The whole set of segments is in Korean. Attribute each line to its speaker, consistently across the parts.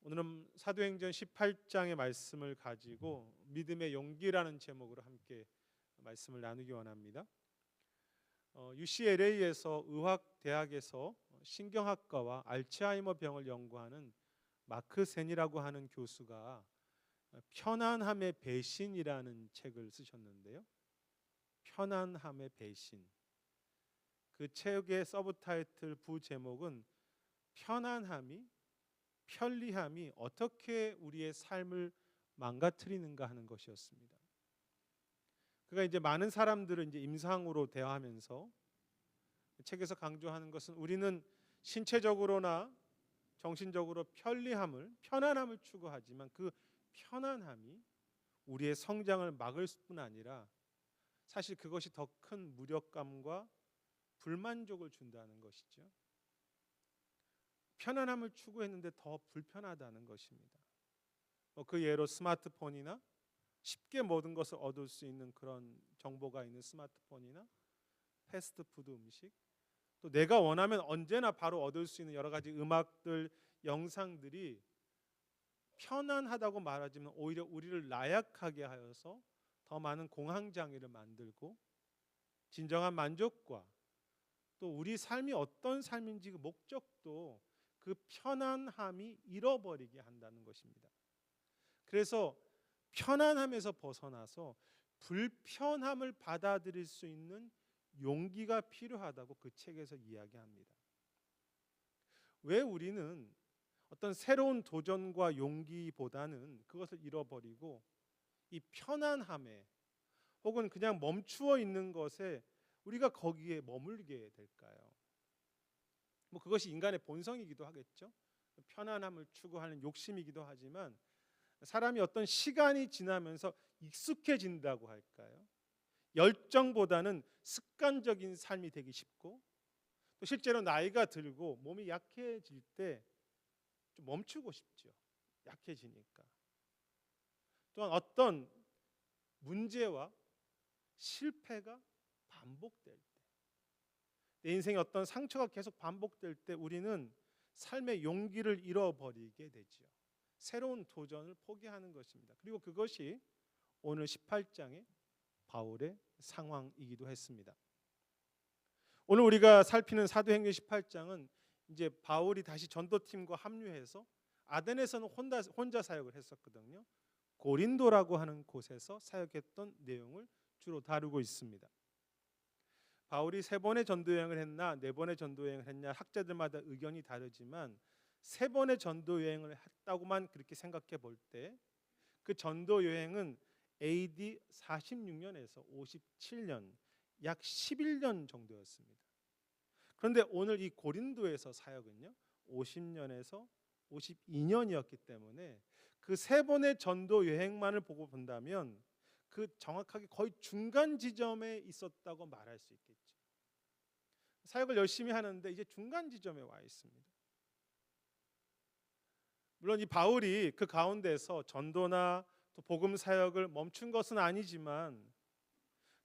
Speaker 1: 오늘은 사도행전 18장의 말씀을 가지고 믿음의 용기라는 제목으로 함께 말씀을 나누기 원합니다. UCLA에서 의학대학에서 신경학과와 알츠하이머 병을 연구하는 마크 센이라고 하는 교수가 편안함의 배신이라는 책을 쓰셨는데요. 편안함의 배신. 그 책의 서브타이틀 부제목은 편리함이 어떻게 우리의 삶을 망가뜨리는가 하는 것이었습니다. 그가 이제 많은 사람들을 이제 임상으로 대화하면서 책에서 강조하는 것은 우리는 신체적으로나 정신적으로 편안함을 추구하지만 그 편안함이 우리의 성장을 막을 뿐 아니라 사실 그것이 더 큰 무력감과 불만족을 준다는 것이죠. 편안함을 추구했는데 더 불편하다는 것입니다. 그 예로 스마트폰이나 쉽게 모든 것을 얻을 수 있는 그런 정보가 있는 스마트폰이나 패스트푸드 음식, 또 내가 원하면 언제나 바로 얻을 수 있는 여러 가지 음악들, 영상들이 편안하다고 말하지만 오히려 우리를 나약하게 하여서 더 많은 공황장애를 만들고 진정한 만족과 또 우리 삶이 어떤 삶인지 그 목적도 그 편안함이 잃어버리게 한다는 것입니다. 그래서 편안함에서 벗어나서 불편함을 받아들일 수 있는 용기가 필요하다고 그 책에서 이야기합니다. 왜 우리는 어떤 새로운 도전과 용기보다는 그것을 잃어버리고 이 편안함에 혹은 그냥 멈추어 있는 것에 우리가 거기에 머물게 될까요? 그것이 인간의 본성이기도 하겠죠. 편안함을 추구하는 욕심이기도 하지만 사람이 어떤 시간이 지나면서 익숙해진다고 할까요? 열정보다는 습관적인 삶이 되기 쉽고 또 실제로 나이가 들고 몸이 약해질 때 좀 멈추고 싶죠. 약해지니까. 또한 어떤 문제와 실패가 반복될 때, 내 인생에 어떤 상처가 계속 반복될 때 우리는 삶의 용기를 잃어버리게 되죠. 새로운 도전을 포기하는 것입니다. 그리고 그것이 오늘 18장의 바울의 상황이기도 했습니다. 오늘 우리가 살피는 사도행전 18장은 이제 바울이 다시 전도팀과 합류해서 아덴에서는 혼자 사역을 했었거든요. 고린도라고 하는 곳에서 사역했던 내용을 주로 다루고 있습니다. 바울이 3번의 전도 여행을 했나 4번의 전도 여행을 했냐 학자들마다 의견이 다르지만 3번의 전도 여행을 했다고만 그렇게 생각해 볼 때 그 전도 여행은 AD 46년에서 57년 약 11년 정도였습니다. 그런데 오늘 이 고린도에서 사역은요 50년에서 52년이었기 때문에 그 3번의 전도 여행만을 보고 본다면 그 정확하게 거의 중간 지점에 있었다고 말할 수 있겠죠. 사역을 열심히 하는데 이제 중간 지점에 와 있습니다. 물론 이 바울이 그 가운데서 전도나 또 복음 사역을 멈춘 것은 아니지만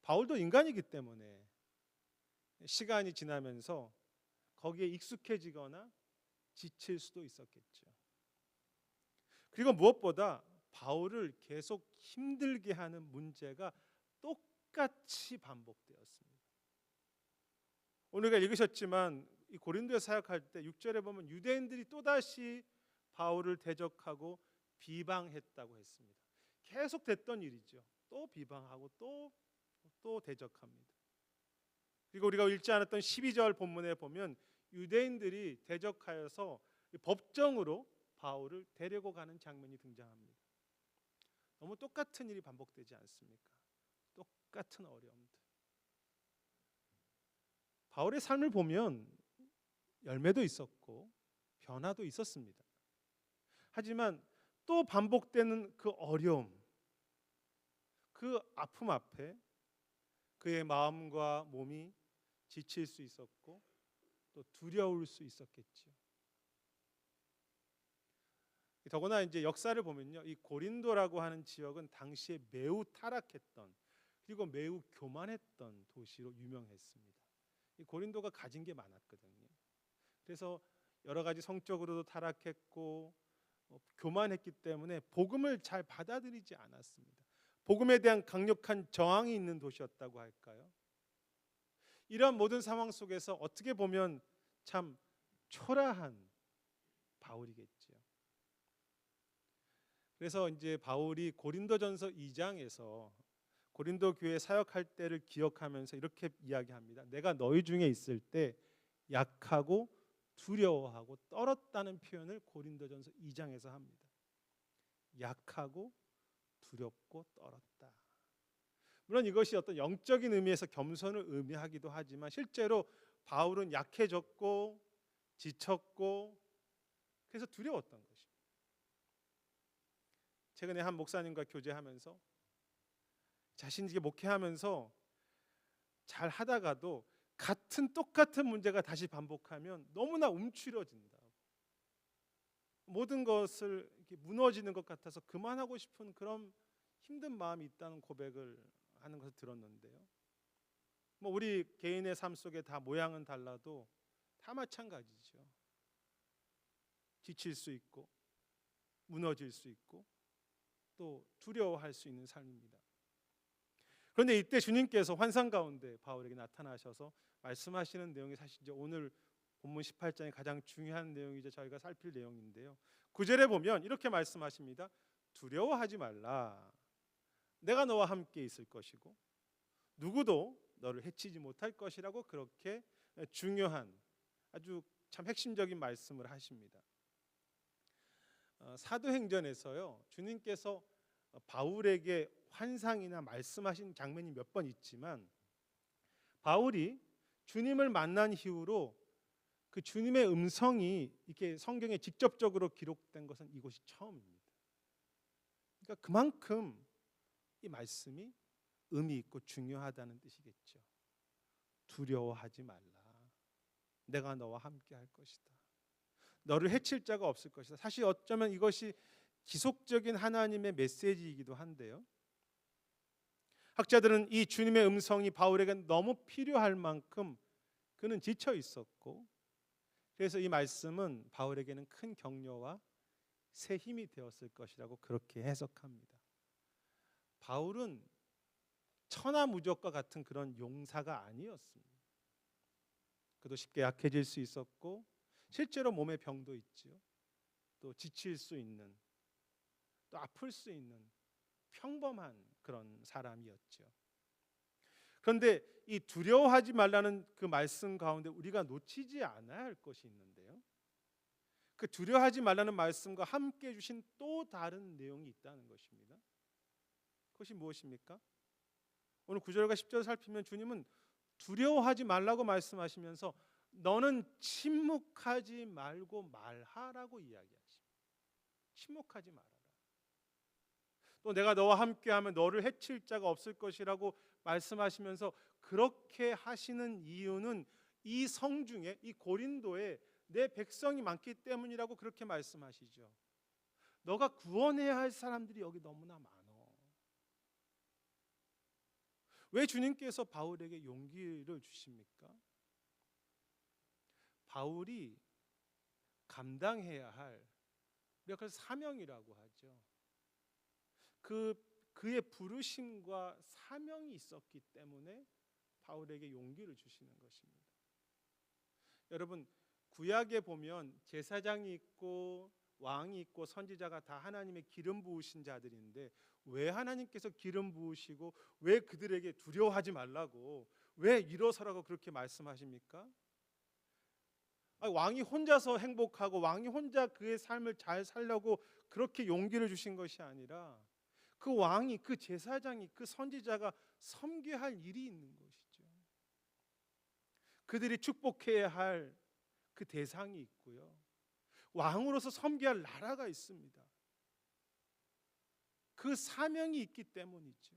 Speaker 1: 바울도 인간이기 때문에 시간이 지나면서 거기에 익숙해지거나 지칠 수도 있었겠죠. 그리고 무엇보다 바울을 계속 힘들게 하는 문제가 똑같이 반복되었습니다. 오늘 우리가 읽으셨지만 이 고린도에 사역할 때 6절에 보면 유대인들이 또다시 바울을 대적하고 비방했다고 했습니다. 계속 됐던 일이죠. 또 비방하고 또 대적합니다. 그리고 우리가 읽지 않았던 12절 본문에 보면 유대인들이 대적하여서 법정으로 바울을 데리고 가는 장면이 등장합니다. 너무 똑같은 일이 반복되지 않습니까? 똑같은 어려움들. 바울의 삶을 보면 열매도 있었고 변화도 있었습니다. 하지만 또 반복되는 그 어려움, 그 아픔 앞에 그의 마음과 몸이 지칠 수 있었고 또 두려울 수 있었겠죠. 더구나 이제 역사를 보면요, 이 고린도라고 하는 지역은 당시에 매우 타락했던 그리고 매우 교만했던 도시로 유명했습니다. 이 고린도가 가진 게 많았거든요. 그래서 여러 가지 성적으로도 타락했고 교만했기 때문에 복음을 잘 받아들이지 않았습니다. 복음에 대한 강력한 저항이 있는 도시였다고 할까요? 이러한 모든 상황 속에서 어떻게 보면 참 초라한 바울이겠죠. 그래서 이제 바울이 고린도전서 2장에서 고린도 교회 사역할 때를 기억하면서 이렇게 이야기합니다. 내가 너희 중에 있을 때 약하고 두려워하고 떨었다는 표현을 고린도전서 2장에서 합니다. 약하고 두렵고 떨었다. 물론 이것이 어떤 영적인 의미에서 겸손을 의미하기도 하지만 실제로 바울은 약해졌고 지쳤고 그래서 두려웠던 것입니다. 최근에 한 목사님과 교제하면서 자신에게 목회하면서 잘 하다가도 똑같은 문제가 다시 반복하면 너무나 움츠러진다. 모든 것을 이렇게 무너지는 것 같아서 그만하고 싶은 그런 힘든 마음이 있다는 고백을 하는 것을 들었는데요. 우리 개인의 삶 속에 다 모양은 달라도 다 마찬가지죠. 지칠 수 있고 무너질 수 있고 또 두려워할 수 있는 삶입니다. 그런데 이때 주님께서 환상 가운데 바울에게 나타나셔서 말씀하시는 내용이 사실 이제 오늘 본문 18장의 가장 중요한 내용이죠. 저희가 살필 내용인데요. 9절에 보면 이렇게 말씀하십니다. 두려워하지 말라. 내가 너와 함께 있을 것이고 누구도 너를 해치지 못할 것이라고 그렇게 중요한 아주 참 핵심적인 말씀을 하십니다. 사도행전에서요. 주님께서 바울에게 환상이나 말씀하신 장면이 몇 번 있지만 바울이 주님을 만난 이후로 그 주님의 음성이 이렇게 성경에 직접적으로 기록된 것은 이곳이 처음입니다. 그러니까 그만큼 이 말씀이 의미 있고 중요하다는 뜻이겠죠. 두려워하지 말라. 내가 너와 함께 할 것이다. 너를 해칠 자가 없을 것이다. 사실 어쩌면 이것이 지속적인 하나님의 메시지이기도 한데요. 학자들은 이 주님의 음성이 바울에게 너무 필요할 만큼 그는 지쳐 있었고 그래서 이 말씀은 바울에게는 큰 격려와 새 힘이 되었을 것이라고 그렇게 해석합니다. 바울은 천하무적과 같은 그런 용사가 아니었습니다. 그도 쉽게 약해질 수 있었고 실제로 몸에 병도 있지요. 또 지칠 수 있는 또 아플 수 있는 평범한 그런 사람이었죠. 그런데 이 두려워하지 말라는 그 말씀 가운데 우리가 놓치지 않아야 할 것이 있는데요. 그 두려워하지 말라는 말씀과 함께 주신 또 다른 내용이 있다는 것입니다. 그것이 무엇입니까? 오늘 9절과 10절 살피면 주님은 두려워하지 말라고 말씀하시면서 너는 침묵하지 말고 말하라고 이야기하십니다. 침묵하지 말아라. 또 내가 너와 함께하면 너를 해칠 자가 없을 것이라고 말씀하시면서 그렇게 하시는 이유는 이 성중에 이 고린도에 내 백성이 많기 때문이라고 그렇게 말씀하시죠. 너가 구원해야 할 사람들이 여기 너무나 많어. 왜 주님께서 바울에게 용기를 주십니까? 바울이 감당해야 할 우리가 그걸 사명이라고 하죠. 그의 부르심과 사명이 있었기 때문에 바울에게 용기를 주시는 것입니다. 여러분 구약에 보면 제사장이 있고 왕이 있고 선지자가 다 하나님의 기름 부으신 자들인데 왜 하나님께서 기름 부으시고 왜 그들에게 두려워하지 말라고 왜 일어서라고 그렇게 말씀하십니까? 왕이 혼자서 행복하고 왕이 혼자 그의 삶을 잘 살려고 그렇게 용기를 주신 것이 아니라 그 왕이 그 제사장이 그 선지자가 섬겨야 할 일이 있는 것이죠. 그들이 축복해야 할 그 대상이 있고요. 왕으로서 섬겨야 할 나라가 있습니다. 그 사명이 있기 때문이죠.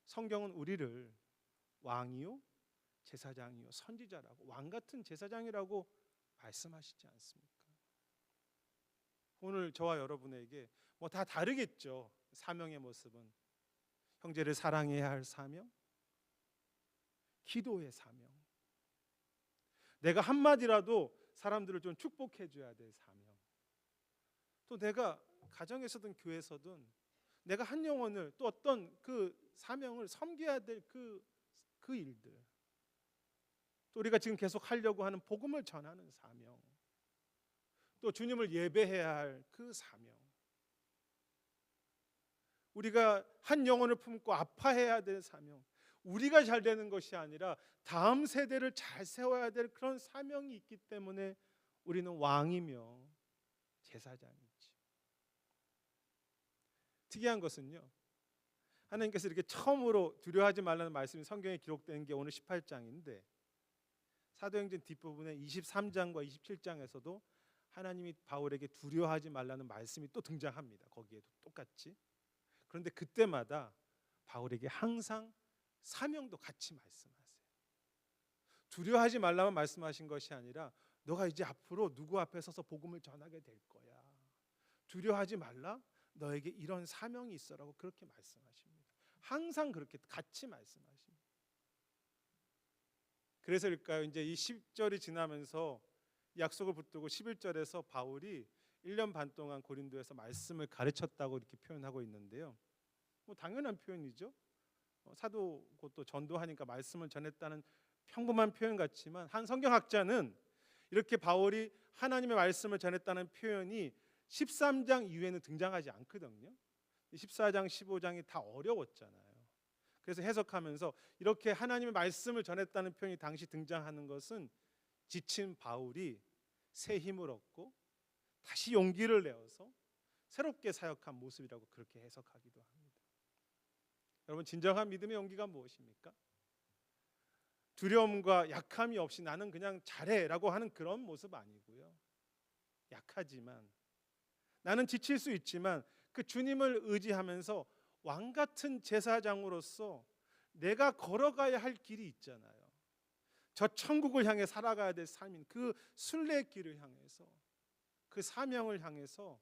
Speaker 1: 성경은 우리를 왕이요 제사장이요 선지자라고 왕 같은 제사장이라고 말씀하시지 않습니까? 오늘 저와 여러분에게 다 다르겠죠. 사명의 모습은 형제를 사랑해야 할 사명, 기도의 사명, 내가 한마디라도 사람들을 좀 축복해 줘야 될 사명, 또 내가 가정에서든 교회에서든 내가 한 영혼을 또 어떤 그 사명을 섬겨야 될 그 일들, 또 우리가 지금 계속 하려고 하는 복음을 전하는 사명, 또 주님을 예배해야 할 그 사명, 우리가 한 영혼을 품고 아파해야 될 사명, 우리가 잘 되는 것이 아니라 다음 세대를 잘 세워야 될 그런 사명이 있기 때문에 우리는 왕이며 제사장이지. 특이한 것은요, 하나님께서 이렇게 처음으로 두려워하지 말라는 말씀이 성경에 기록된 게 오늘 18장인데 사도행전 뒷부분에 23장과 27장에서도 하나님이 바울에게 두려워하지 말라는 말씀이 또 등장합니다. 거기에도 똑같이. 그런데 그때마다 바울에게 항상 사명도 같이 말씀하세요. 두려워하지 말라만 말씀하신 것이 아니라 너가 이제 앞으로 누구 앞에 서서 복음을 전하게 될 거야. 두려워하지 말라. 너에게 이런 사명이 있어라고 그렇게 말씀하십니다. 항상 그렇게 같이 말씀하십니다. 그래서일까요? 이제 이 10절이 지나면서 약속을 붙들고 11절에서 바울이 1년 반 동안 고린도에서 말씀을 가르쳤다고 이렇게 표현하고 있는데요. 뭐 당연한 표현이죠. 사도고 또 전도하니까 말씀을 전했다는 평범한 표현 같지만 한 성경학자는 이렇게 바울이 하나님의 말씀을 전했다는 표현이 13장 이후에는 등장하지 않거든요. 14장, 15장이 다 어려웠잖아요. 그래서 해석하면서 이렇게 하나님의 말씀을 전했다는 표현이 당시 등장하는 것은 지친 바울이 새 힘을 얻고 다시 용기를 내어서 새롭게 사역한 모습이라고 그렇게 해석하기도 합니다. 여러분, 진정한 믿음의 용기가 무엇입니까? 두려움과 약함이 없이 나는 그냥 잘해라고 하는 그런 모습 아니고요. 약하지만 나는 지칠 수 있지만 그 주님을 의지하면서 왕 같은 제사장으로서 내가 걸어가야 할 길이 있잖아요. 저 천국을 향해 살아가야 될 삶인 그 순례의 길을 향해서, 그 사명을 향해서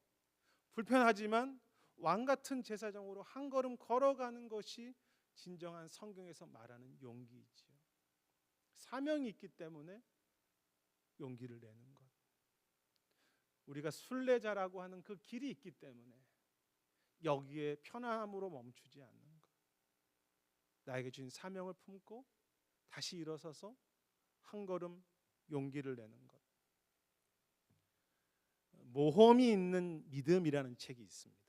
Speaker 1: 불편하지만 왕 같은 제사장으로 한 걸음 걸어가는 것이 진정한 성경에서 말하는 용기이지요. 사명이 있기 때문에 용기를 내는 것. 우리가 순례자라고 하는 그 길이 있기 때문에 여기에 편안함으로 멈추지 않는 것. 나에게 주신 사명을 품고 다시 일어서서 한 걸음 용기를 내는 것. 모험이 있는 믿음이라는 책이 있습니다.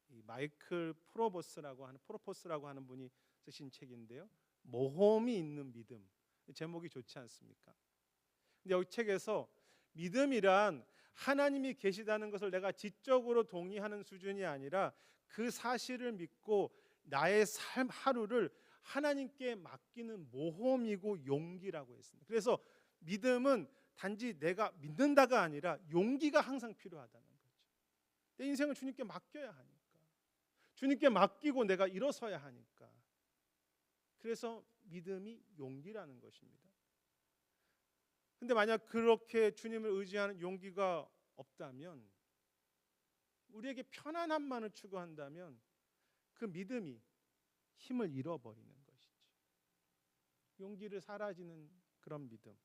Speaker 1: 이 마이클 프로포스라고 하는 분이 쓰신 책인데요. 모험이 있는 믿음. 제목이 좋지 않습니까? 근데 여기 책에서 믿음이란 하나님이 계시다는 것을 내가 지적으로 동의하는 수준이 아니라 그 사실을 믿고 나의 삶 하루를 하나님께 맡기는 모험이고 용기라고 했습니다. 그래서 믿음은 단지 내가 믿는다가 아니라 용기가 항상 필요하다는 거죠. 내 인생을 주님께 맡겨야 하니까. 주님께 맡기고 내가 일어서야 하니까. 그래서 믿음이 용기라는 것입니다. 근데 만약 그렇게 주님을 의지하는 용기가 없다면, 우리에게 편안함만을 추구한다면 그 믿음이 힘을 잃어버리는 것이죠. 용기를 사라지는 그런 믿음,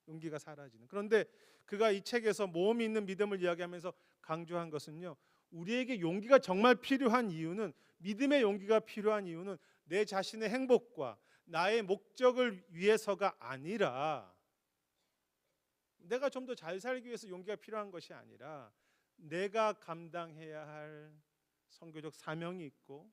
Speaker 1: 용기가 사라지는. 그런데 그가 이 책에서 모험이 있는 믿음을 이야기하면서 강조한 것은요, 우리에게 용기가 정말 필요한 이유는, 믿음의 용기가 필요한 이유는 내 자신의 행복과 나의 목적을 위해서가 아니라, 내가 좀 더 잘 살기 위해서 용기가 필요한 것이 아니라 내가 감당해야 할 선교적 사명이 있고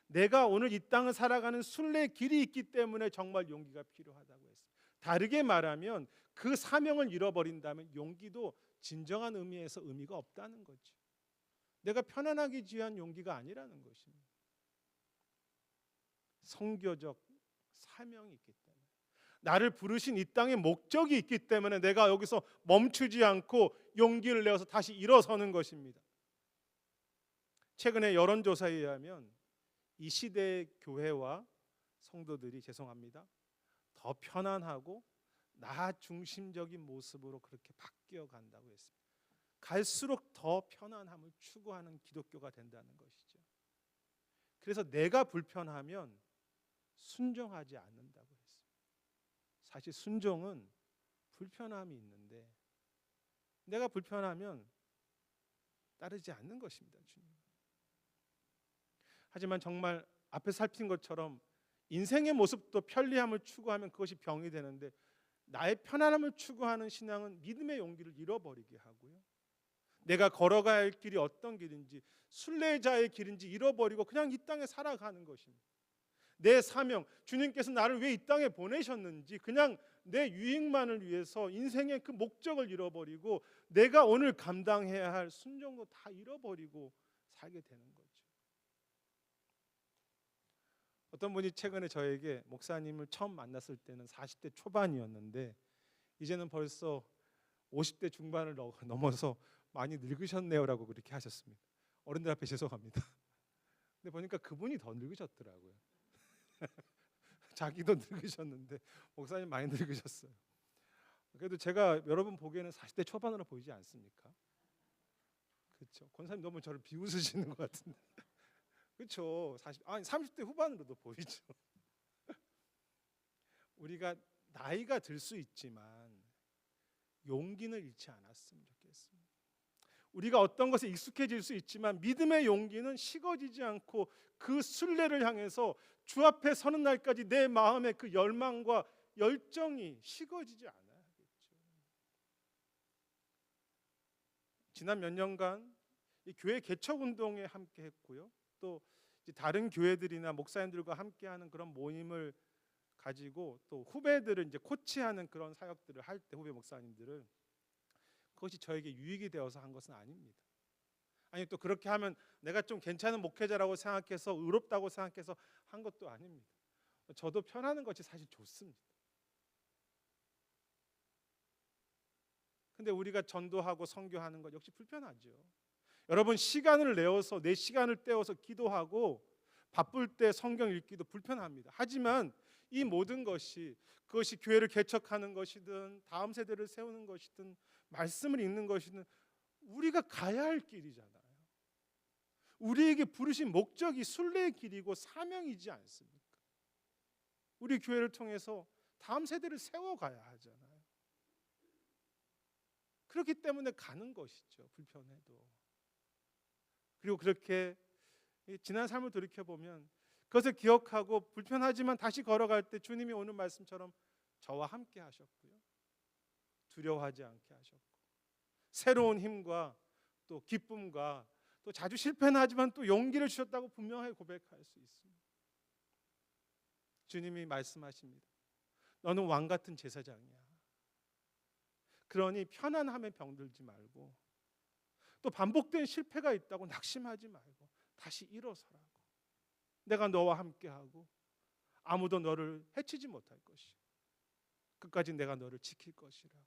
Speaker 1: 내가 오늘 이 땅을 살아가는 순례의 길이 있기 때문에 정말 용기가 필요하다고 했습니다. 다르게 말하면 그 사명을 잃어버린다면 용기도 진정한 의미에서 의미가 없다는 거죠. 내가 편안하기 위한 용기가 아니라는 것입니다. 선교적 사명이 있기 때문에, 나를 부르신 이 땅의 목적이 있기 때문에 내가 여기서 멈추지 않고 용기를 내어서 다시 일어서는 것입니다. 최근에 여론조사에 의하면 이 시대의 교회와 성도들이, 죄송합니다, 더 편안하고 나 중심적인 모습으로 그렇게 바뀌어 간다고 했습니다. 갈수록 더 편안함을 추구하는 기독교가 된다는 것이죠. 그래서 내가 불편하면 순종하지 않는다고 했습니다. 사실 순종은 불편함이 있는데 내가 불편하면 따르지 않는 것입니다. 주님. 하지만 정말 앞에 살핀 것처럼 인생의 모습도 편리함을 추구하면 그것이 병이 되는데, 나의 편안함을 추구하는 신앙은 믿음의 용기를 잃어버리게 하고요. 내가 걸어가야 할 길이 어떤 길인지, 순례자의 길인지 잃어버리고 그냥 이 땅에 살아가는 것입니다. 내 사명, 주님께서 나를 왜 이 땅에 보내셨는지, 그냥 내 유익만을 위해서 인생의 그 목적을 잃어버리고 내가 오늘 감당해야 할 순종도 다 잃어버리고 살게 되는 거죠. 어떤 분이 최근에 저에게, 목사님을 처음 만났을 때는 40대 초반이었는데 이제는 벌써 50대 중반을 넘어서 많이 늙으셨네요라고 그렇게 하셨습니다. 어른들 앞에 죄송합니다. 근데 보니까 그분이 더 늙으셨더라고요. 자기도 늙으셨는데 목사님 많이 늙으셨어요. 그래도 제가 여러분 보기에는 40대 초반으로 보이지 않습니까? 그렇죠. 권사님 너무 저를 비웃으시는 것 같은데. 그렇죠. 30대 후반으로도 보이죠. 우리가 나이가 들 수 있지만 용기는 잃지 않았으면 좋겠습니다. 우리가 어떤 것에 익숙해질 수 있지만 믿음의 용기는 식어지지 않고 그 순례를 향해서 주 앞에 서는 날까지 내 마음의 그 열망과 열정이 식어지지 않아야겠죠. 지난 몇 년간 이 교회 개척 운동에 함께 했고요. 또 다른 교회들이나 목사님들과 함께하는 그런 모임을 가지고 또 후배들을 이제 코치하는 그런 사역들을 할 때, 후배 목사님들을, 그것이 저에게 유익이 되어서 한 것은 아닙니다. 아니 또 그렇게 하면 내가 좀 괜찮은 목회자라고 생각해서, 의롭다고 생각해서 한 것도 아닙니다. 저도 편하는 것이 사실 좋습니다. 근데 우리가 전도하고 선교하는 것 역시 불편하죠. 여러분, 시간을 내어서, 내 시간을 떼어서 기도하고 바쁠 때 성경 읽기도 불편합니다. 하지만 이 모든 것이, 그것이 교회를 개척하는 것이든 다음 세대를 세우는 것이든 말씀을 읽는 것이든 우리가 가야 할 길이잖아요. 우리에게 부르신 목적이 순례의 길이고 사명이지 않습니까? 우리 교회를 통해서 다음 세대를 세워가야 하잖아요. 그렇기 때문에 가는 것이죠. 불편해도. 그리고 그렇게 지난 삶을 돌이켜보면 그것을 기억하고 불편하지만 다시 걸어갈 때 주님이 오늘 말씀처럼 저와 함께 하셨고요. 두려워하지 않게 하셨고, 새로운 힘과 또 기쁨과 또 자주 실패는 하지만 또 용기를 주셨다고 분명하게 고백할 수 있습니다. 주님이 말씀하십니다. 너는 왕 같은 제사장이야. 그러니 편안함에 병들지 말고, 또 반복된 실패가 있다고 낙심하지 말고 다시 일어서라고. 내가 너와 함께하고 아무도 너를 해치지 못할 것이고 끝까지 내가 너를 지킬 것이라고.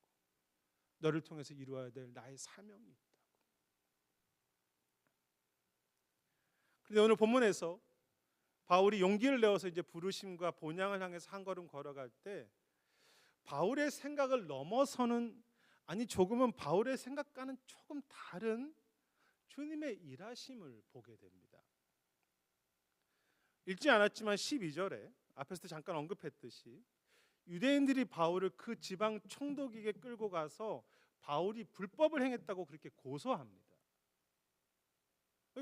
Speaker 1: 너를 통해서 이루어야 될 나의 사명이 있다고. 그런데 오늘 본문에서 바울이 용기를 내어서 이제 부르심과 본향을 향해서 한 걸음 걸어갈 때 바울의 생각을 넘어서는, 아니 조금은 바울의 생각과는 조금 다른 주님의 일하심을 보게 됩니다. 읽지 않았지만 12절에 앞에서도 잠깐 언급했듯이 유대인들이 바울을 그 지방 총독에게 끌고 가서 바울이 불법을 행했다고 그렇게 고소합니다.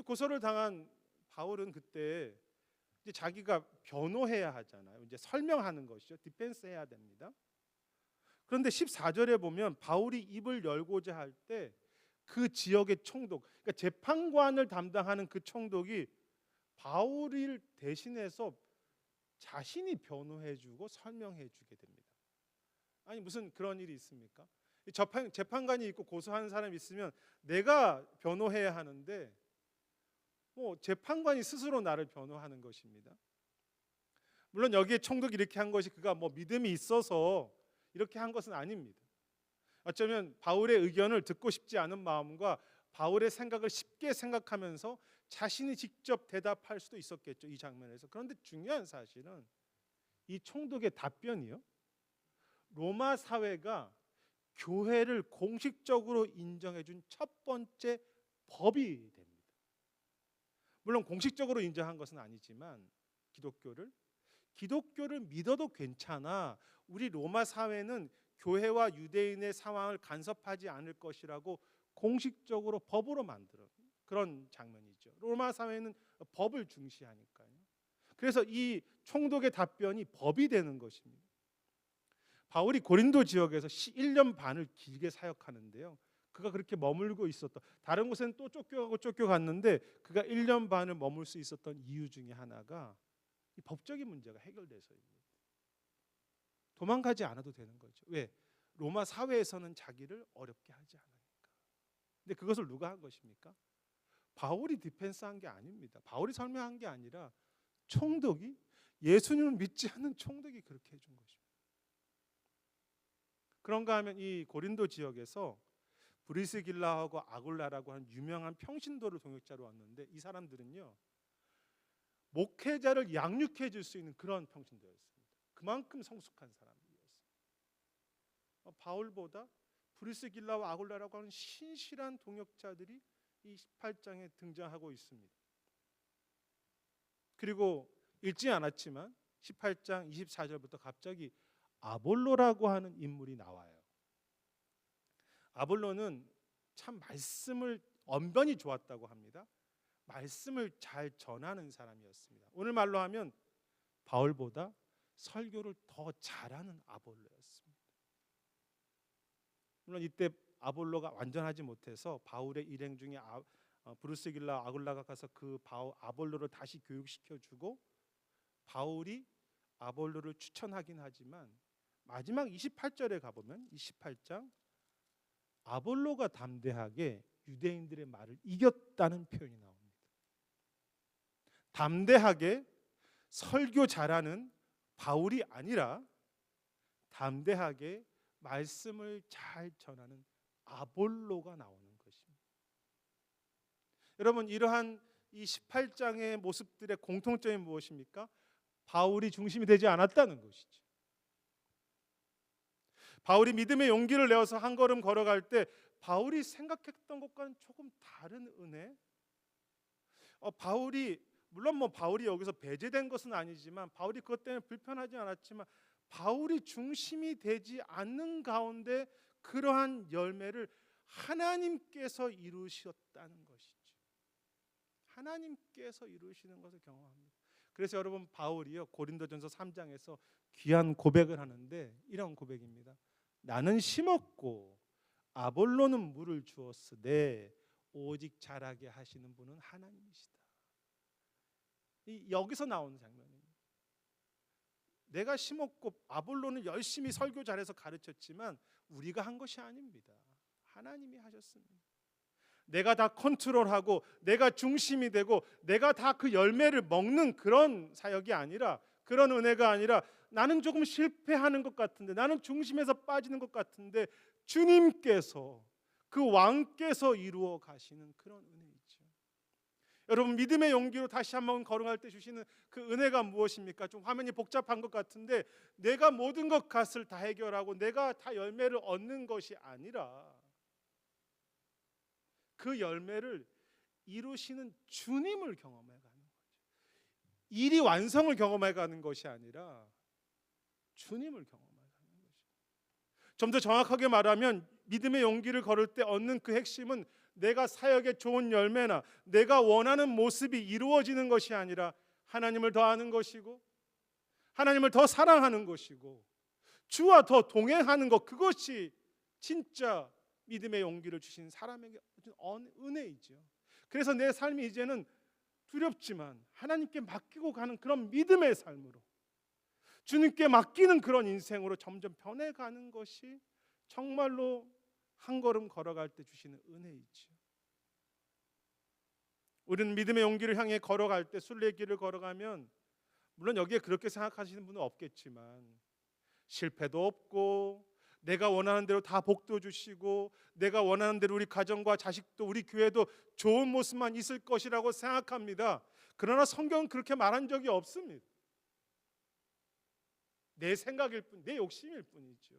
Speaker 1: 고소를 당한 바울은 그때 이제 자기가 변호해야 하잖아요. 이제 설명하는 것이죠. 디펜스 해야 됩니다. 그런데 14절에 보면 바울이 입을 열고자 할 때 그 지역의 총독, 그러니까 재판관을 담당하는 그 총독이 바울을 대신해서 자신이 변호해주고 설명해주게 됩니다. 아니 무슨 그런 일이 있습니까? 재판관이 있고 고소하는 사람이 있으면 내가 변호해야 하는데 재판관이 스스로 나를 변호하는 것입니다. 물론 여기에 총독이 이렇게 한 것이 그가 믿음이 있어서 이렇게 한 것은 아닙니다. 어쩌면 바울의 의견을 듣고 싶지 않은 마음과 바울의 생각을 쉽게 생각하면서 자신이 직접 대답할 수도 있었겠죠, 이 장면에서. 그런데 중요한 사실은 이 총독의 답변이요, 로마 사회가 교회를 공식적으로 인정해준 첫 번째 법이 됩니다. 물론 공식적으로 인정한 것은 아니지만 기독교를 믿어도 괜찮아, 우리 로마 사회는 교회와 유대인의 상황을 간섭하지 않을 것이라고 공식적으로 법으로 만들어 그런 장면이죠. 로마 사회는 법을 중시하니까요. 그래서 이 총독의 답변이 법이 되는 것입니다. 바울이 고린도 지역에서 1년 반을 길게 사역하는데요. 그가 그렇게 머물고 있었던, 다른 곳에는 또 쫓겨갔는데 그가 1년 반을 머물 수 있었던 이유 중에 하나가 이 법적인 문제가 해결돼서입니다. 도망가지 않아도 되는 거죠. 왜? 로마 사회에서는 자기를 어렵게 하지 않으니까. 근데 그것을 누가 한 것입니까? 바울이 디펜스한 게 아닙니다. 바울이 설명한 게 아니라 총독이, 예수님을 믿지 않는 총독이 그렇게 해준 것입니다. 그런가 하면 이 고린도 지역에서 브리스길라하고 아굴라라고 하는 유명한 평신도를 동역자로 왔는데, 이 사람들은요 목회자를 양육해 줄 수 있는 그런 평신도였습니다. 그만큼 성숙한 사람들이었어요. 바울보다 브리스길라와 아굴라라고 하는 신실한 동역자들이 이 18장에 등장하고 있습니다. 그리고 읽지 않았지만 18장 24절부터 갑자기 아볼로라고 하는 인물이 나와요. 아볼로는 참 말씀을 언변이 좋았다고 합니다. 말씀을 잘 전하는 사람이었습니다. 오늘 말로 하면 바울보다 설교를 더 잘하는 아볼로였습니다. 물론 이때 아볼로가 완전하지 못해서 바울의 일행 중에 브루스길라 아굴라가 가서 그 아볼로를 다시 교육시켜주고 바울이 아볼로를 추천하긴 하지만 마지막 28절에 가보면 28장 아볼로가 담대하게 유대인들의 말을 이겼다는 표현이 나옵니다. 담대하게 설교 잘하는 바울이 아니라 담대하게 말씀을 잘 전하는 아볼로가 나오는 것입니다. 여러분, 이러한 이 18장의 모습들의 공통점이 무엇입니까? 바울이 중심이 되지 않았다는 것이죠. 바울이 믿음의 용기를 내어서 한 걸음 걸어갈 때 바울이 생각했던 것과는 조금 다른 은혜. 바울이 물론 바울이 여기서 배제된 것은 아니지만, 바울이 그것 때문에 불편하지 않았지만, 바울이 중심이 되지 않는 가운데 그러한 열매를 하나님께서 이루셨다는 것이죠. 하나님께서 이루시는 것을 경험합니다. 그래서 여러분, 바울이요 고린도전서 3장에서 귀한 고백을 하는데 이런 고백입니다. 나는 심었고 아볼로는 물을 주었으되 오직 자라게 하시는 분은 하나님이시다. 여기서 나오는 장면입니다. 내가 심었고 아볼로는 열심히 설교 잘해서 가르쳤지만 우리가 한 것이 아닙니다. 하나님이 하셨습니다. 내가 다 컨트롤하고 내가 중심이 되고 내가 다 그 열매를 먹는 그런 사역이 아니라, 그런 은혜가 아니라, 나는 조금 실패하는 것 같은데, 나는 중심에서 빠지는 것 같은데 주님께서, 그 왕께서 이루어 가시는 그런 은혜이죠. 여러분, 믿음의 용기로 다시 한번 걸어갈 때 주시는 그 은혜가 무엇입니까? 좀 화면이 복잡한 것 같은데, 내가 모든 것을 다 해결하고 내가 다 열매를 얻는 것이 아니라 그 열매를 이루시는 주님을 경험해 가는 거죠. 일이 완성을 경험해 가는 것이 아니라 주님을 경험해 가는 것입니다. 좀 더 정확하게 말하면 믿음의 용기를 걸을 때 얻는 그 핵심은 내가 사역의 좋은 열매나 내가 원하는 모습이 이루어지는 것이 아니라 하나님을 더 아는 것이고 하나님을 더 사랑하는 것이고 주와 더 동행하는 것, 그것이 진짜 믿음의 용기를 주신 사람에게 은혜이죠. 그래서 내 삶이 이제는 두렵지만 하나님께 맡기고 가는 그런 믿음의 삶으로, 주님께 맡기는 그런 인생으로 점점 변해가는 것이 정말로 한 걸음 걸어갈 때 주시는 은혜이죠. 우리는 믿음의 용기를 향해 걸어갈 때, 순례길을 걸어가면 물론 여기에 그렇게 생각하시는 분은 없겠지만 실패도 없고 내가 원하는 대로 다 복도 주시고 내가 원하는 대로 우리 가정과 자식도 우리 교회도 좋은 모습만 있을 것이라고 생각합니다. 그러나 성경은 그렇게 말한 적이 없습니다. 내 생각일 뿐, 내 욕심일 뿐이죠.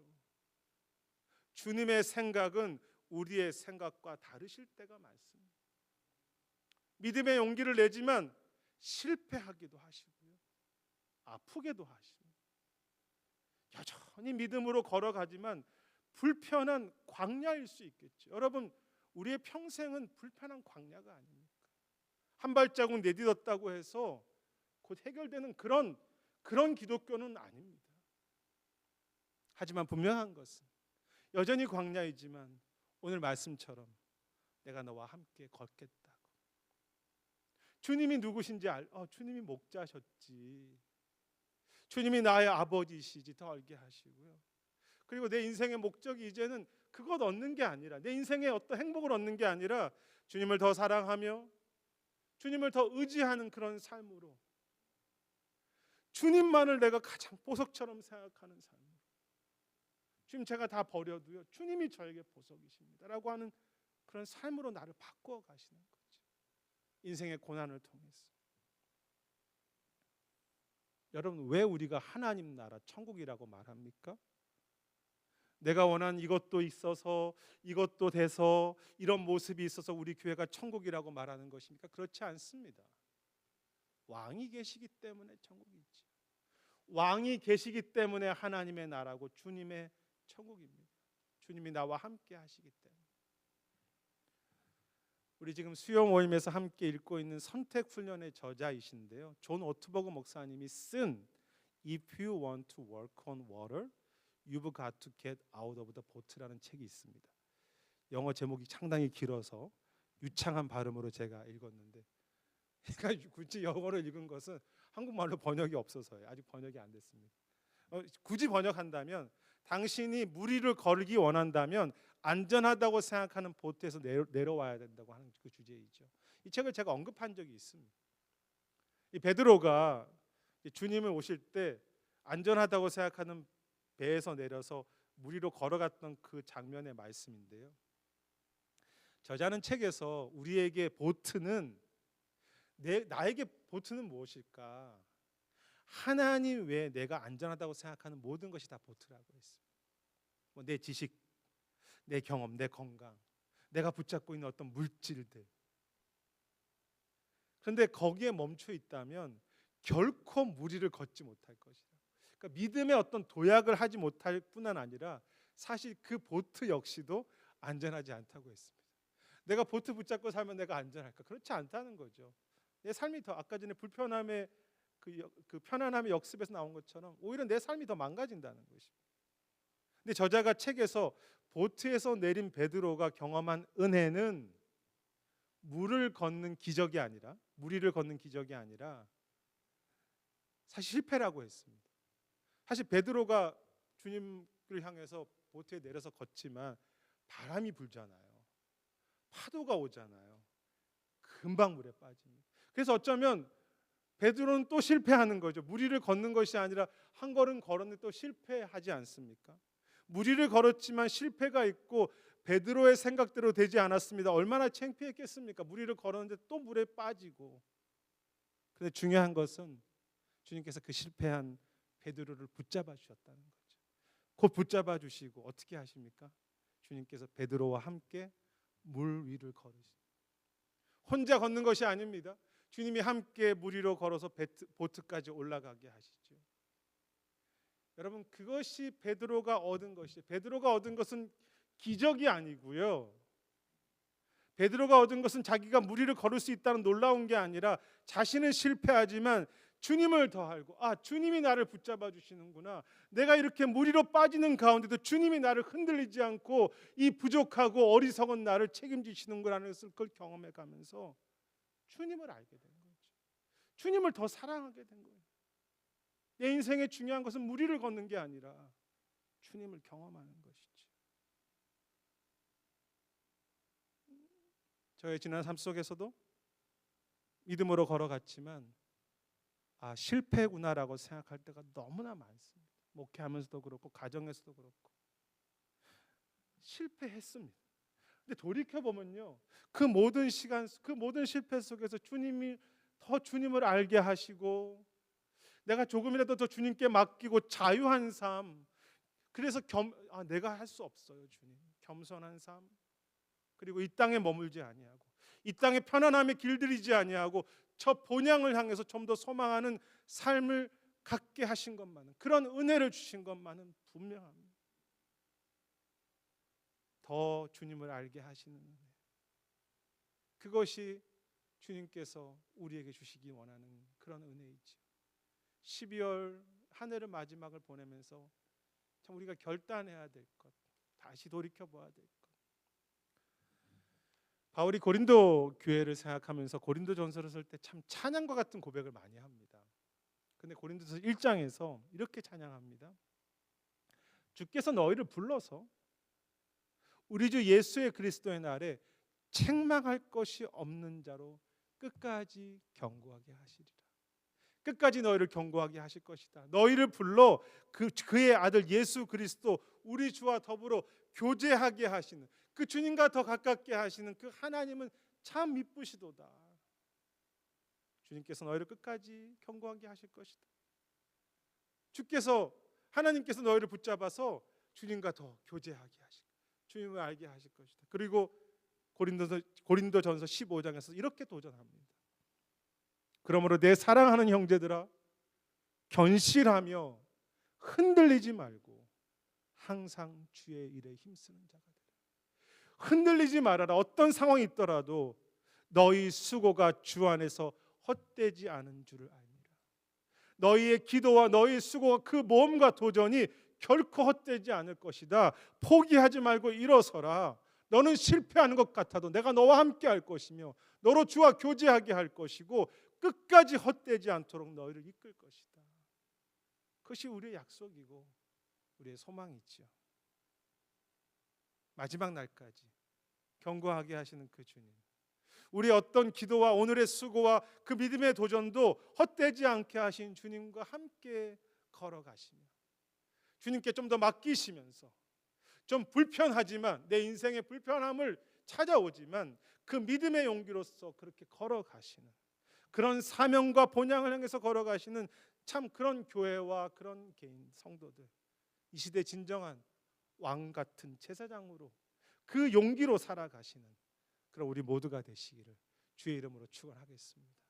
Speaker 1: 주님의 생각은 우리의 생각과 다르실 때가 많습니다. 믿음의 용기를 내지만 실패하기도 하시고요, 아프게도 하십니다. 여전히 믿음으로 걸어가지만 불편한 광야일 수 있겠죠. 여러분, 우리의 평생은 불편한 광야가 아닙니다. 한 발자국 내딛었다고 해서 곧 해결되는 그런 기독교는 아닙니다. 하지만 분명한 것은 여전히 광야이지만 오늘 말씀처럼 내가 너와 함께 걷겠다고. 주님이 누구신지 주님이 목자셨지. 주님이 나의 아버지시지 더 알게 하시고요. 그리고 내 인생의 목적이 이제는 그것 얻는 게 아니라, 내 인생의 어떤 행복을 얻는 게 아니라 주님을 더 사랑하며 주님을 더 의지하는 그런 삶으로, 주님만을 내가 가장 보석처럼 생각하는 삶으로, 주님 제가 다 버려도요 주님이 저에게 보석이십니다 라고 하는 그런 삶으로 나를 바꾸어 가시는 거죠. 인생의 고난을 통해서. 여러분, 왜 우리가 하나님 나라 천국이라고 말합니까? 내가 원한 이것도 있어서, 이것도 돼서, 이런 모습이 있어서 우리 교회가 천국이라고 말하는 것입니까? 그렇지 않습니다. 왕이 계시기 때문에 천국이죠. 왕이 계시기 때문에 하나님의 나라고 주님의 천국입니다. 주님이 나와 함께 하시기 때문에. 우리 지금 수요 모임에서 함께 읽고 있는 선택 훈련의 저자이신데요, 존 오트버그 목사님이 쓴 If you want to work on water, you've got to get out of the boat라는 책이 있습니다. 영어 제목이 상당히 길어서 유창한 발음으로 제가 읽었는데, 그러니까 굳이 영어로 읽은 것은 한국말로 번역이 없어서요. 아직 번역이 안 됐습니다. 굳이 번역한다면, 당신이 물 위를 걸기 원한다면 안전하다고 생각하는 보트에서 내려와야 된다고 하는 그 주제이죠. 이 책을 제가 언급한 적이 있습니다. 이 베드로가 주님을 오실 때 안전하다고 생각하는 배에서 내려서 물 위로 걸어갔던 그 장면의 말씀인데요, 저자는 책에서 우리에게 나에게 보트는 무엇일까? 하나님 외에 내가 안전하다고 생각하는 모든 것이 다 보트라고 했습니다. 내 지식, 내 경험, 내 건강, 내가 붙잡고 있는 어떤 물질들. 그런데 거기에 멈춰 있다면 결코 물 위를 걷지 못할 것이다. 그러니까 믿음의 어떤 도약을 하지 못할 뿐만 아니라 사실 그 보트 역시도 안전하지 않다고 했습니다. 내가 보트 붙잡고 살면 내가 안전할까? 그렇지 않다는 거죠. 내 삶이 더, 아까 전에 불편함의 그 편안함의 역습에서 나온 것처럼 오히려 내 삶이 더 망가진다는 것입니다. 근데 저자가 책에서 보트에서 내린 베드로가 경험한 은혜는 물 위를 걷는 기적이 아니라 사실 실패라고 했습니다. 사실 베드로가 주님을 향해서 보트에 내려서 걷지만 바람이 불잖아요. 파도가 오잖아요. 금방 물에 빠집니다. 그래서 어쩌면 베드로는 또 실패하는 거죠. 물 위를 걷는 것이 아니라 한 걸음 걸었는데 또 실패하지 않습니까? 물 위를 걸었지만 실패가 있고 베드로의 생각대로 되지 않았습니다. 얼마나 창피했겠습니까? 물 위를 걸었는데 또 물에 빠지고. 그런데 중요한 것은 주님께서 그 실패한 베드로를 붙잡아 주셨다는 거죠. 곧 붙잡아 주시고 어떻게 하십니까? 주님께서 베드로와 함께 물 위를 걸으십니다. 혼자 걷는 것이 아닙니다. 주님이 함께 물 위로 걸어서 보트까지 올라가게 하시죠. 여러분, 그것이 베드로가 얻은 것이죠. 베드로가 얻은 것은 기적이 아니고요, 베드로가 얻은 것은 자기가 물 위를 걸을 수 있다는 놀라운 게 아니라 자신은 실패하지만 주님을 더 알고, 주님이 나를 붙잡아 주시는구나. 내가 이렇게 물 위로 빠지는 가운데도 주님이 나를 흔들리지 않고 이 부족하고 어리석은 나를 책임지시는구나는 것을 그걸 경험해 가면서 주님을 알게 된 거죠. 주님을 더 사랑하게 된 거예요. 내 인생의 중요한 것은 물 위를 걷는 게 아니라 주님을 경험하는 것이죠. 저의 지난 삶 속에서도 믿음으로 걸어갔지만 실패구나라고 생각할 때가 너무나 많습니다. 목회하면서도 그렇고 가정에서도 그렇고 실패했습니다. 근데 돌이켜보면요, 그 모든 시간, 그 모든 실패 속에서 주님이 더 주님을 알게 하시고 내가 조금이라도 더 주님께 맡기고 자유한 삶, 그래서 내가 할 수 없어요 주님, 겸손한 삶, 그리고 이 땅에 머물지 아니하고 이 땅의 편안함에 길들이지 아니하고 저 본향을 향해서 좀 더 소망하는 삶을 갖게 하신 것만은, 그런 은혜를 주신 것만은 분명합니다. 더 주님을 알게 하시는 은혜, 그것이 주님께서 우리에게 주시기 원하는 그런 은혜이죠. 12월 한 해를 마지막을 보내면서 참 우리가 결단해야 될 것, 다시 돌이켜 봐야 될 것. 바울이 고린도 교회를 생각하면서 고린도전서를 쓸 때 참 찬양과 같은 고백을 많이 합니다. 근데 고린도서 1장에서 이렇게 찬양합니다. 주께서 너희를 불러서 우리 주 예수의 그리스도의 날에 책망할 것이 없는 자로 끝까지 경고하게 하시리라. 끝까지 너희를 경고하게 하실 것이다. 너희를 불러 그의 아들 예수 그리스도 우리 주와 더불어 교제하게 하시는, 그 주님과 더 가깝게 하시는 그 하나님은 참 미쁘시도다. 주님께서 너희를 끝까지 경고하게 하실 것이다. 하나님께서 너희를 붙잡아서 주님과 더 교제하게 하실, 주님을 알게 하실 것이다. 그리고 고린도전서 15장에서 이렇게 도전합니다. 그러므로 내 사랑하는 형제들아, 견실하며 흔들리지 말고 항상 주의 일에 힘쓰는 자가 되라. 흔들리지 말아라. 어떤 상황이 있더라도 너희 수고가 주 안에서 헛되지 않은 줄을 알미라. 너희의 기도와 너희의 수고와 그 모험과 도전이 결코 헛되지 않을 것이다. 포기하지 말고 일어서라. 너는 실패하는 것 같아도 내가 너와 함께 할 것이며 너로 주와 교제하게 할 것이고 끝까지 헛되지 않도록 너희를 이끌 것이다. 그것이 우리의 약속이고 우리의 소망이지요. 마지막 날까지 경고하게 하시는 그 주님, 우리의 어떤 기도와 오늘의 수고와 그 믿음의 도전도 헛되지 않게 하신 주님과 함께 걸어가시며 주님께 좀 더 맡기시면서, 좀 불편하지만 내 인생의 불편함을 찾아오지만 그 믿음의 용기로서 그렇게 걸어가시는 그런 사명과 본향을 향해서 걸어가시는 참 그런 교회와 그런 개인 성도들, 이 시대 진정한 왕 같은 제사장으로 그 용기로 살아가시는 그런 우리 모두가 되시기를 주의 이름으로 축원하겠습니다.